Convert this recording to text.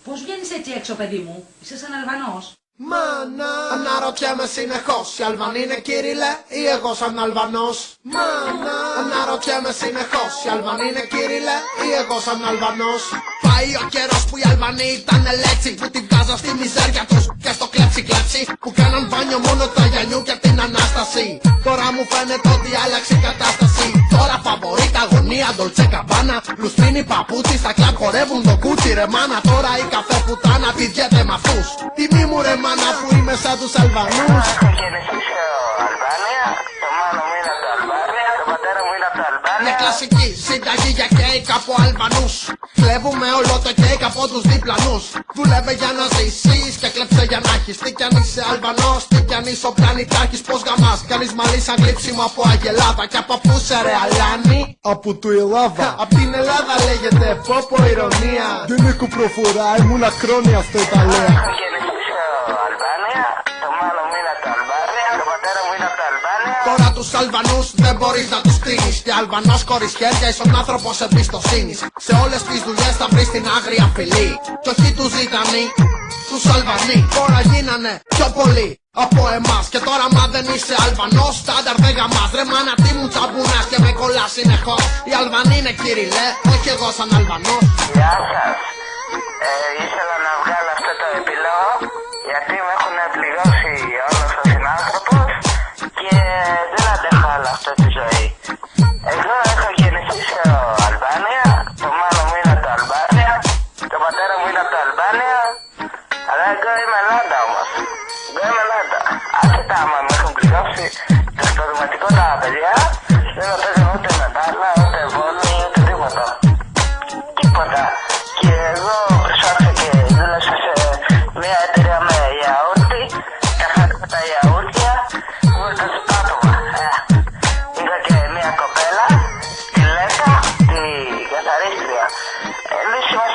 Πώς βγαίνεις έτσι έξω, παιδί μου? Είσαι σαν Αλβανός. Μάνα, αναρωτιέμαι συνεχώς, οι Αλβανοί είναι Κύριλλε ή εγώ σαν Αλβανός? Μάνα, αναρωτιέμαι συνεχώς, οι Αλβανοί είναι Κύριλλε ή εγώ σαν Αλβανός? Πάει ο καιρός που οι Αλβανοί ήτανε λέξη, που τη βγάζαν στη μιζέρια τους και στο κλέψι κλέψι, που κάναν μπάνιο μόνο τα Γιαννιού και την Ανάσταση. Τώρα μου φαίνεται ότι άλλαξε η κατάσταση. Τώρα φαβορεί τα γωνία, Ντολτσε Καμπάνα, λουστρίνι παπούτσι, στα κλαμπ χορεύουν το κούτσι ρε μάνα. Τώρα η καφέ πουτάνα πηδιέται μ' αυτούς. Τιμή μου ρε μάνα που είμαι σαν τους Αλβανούς. Έχω γεννηθεί Αλβάνια, το μάνο μου είναι από το Αλβάνια, το πατέρα μου είναι από το Αλβάνια. Μια κλασική συνταγή για κέικ από Αλβανούς. Κλέβουμε όλο το κέικ από τους διπλανούς. Δουλεύε για να ζήσεις και κλέψε για να έχεις. Τι κι αν είσαι Αλβανός, τι κι αν είσαι ο πλανητάρχης, πως γαμάς. Κάνεις μαλλί σαν γλύψιμο από Αγελάδα. Και από πού σε ρε Αλάνη? Από του Ελλάδα. Απ' την Ελλάδα λέγεται, πόπο ηρωνία. Δεν έχω προφορά, ήμουν ακρόνια στο Ιταλία. Έχω γεννηθεί Αλβάνια, το μάνο μου είναι από το Αλβάνια, το πατέρα μου είναι από το Αλβάνια. Τώρα τους Αλβανούς δεν μπορείς να τους κρίνεις. Και Αλβανός χωρίς χέρια είσαι ο άνθρωπος εμπιστοσύνης. Σε όλες τις δουλειές θα βρεις την άγρια φυλή. Κι όχι τους Ιτανοί, τους Αλβανοί. Τώρα γίνανε πιο πολλοί από εμάς. Και τώρα μα δεν είσαι Αλβανός, στάνταρ δεν γαμάς. Ρε μάνα τι μου τσαμπουνάς και με κολλάς συνεχώς. Οι Αλβανοί είναι Κύριλλε, όχι εγώ σαν Αλβανός. Γεια σας. Ήθελα να βγάλω αυτό το επιλόγο γιατί με έχουν πληγώσει όλος ο συνάνθρωπος και δεν αντέχω άλλο αυτή τη ζωή. Εγώ έχω γεννηθεί σε Αλβάνια, το μάνο μου είναι από το Αλβάνια, το πατέρα μου είναι από το Αλβάνια, αλλά εγώ είμαι Ελλάδα όμως. Εγώ είμαι Ελλάδα. Άσχετα άμα με έχουν πληγώσει το σποδηματικό τα παιδιά, δεν με παίζουν ούτε μετάλλα, ούτε βόλοι, ούτε τίποτα. Τίποτα. Και εγώ ψάξα και δούλεσα σε μια εταιρεία με γιαούρτι, καθάρισα τα γιαούρτια, βούλτα στο πάτωμα. Είχα και μια κοπέλα, τη Λέκα, τη καθαρίστρια. Εμείς είμαστε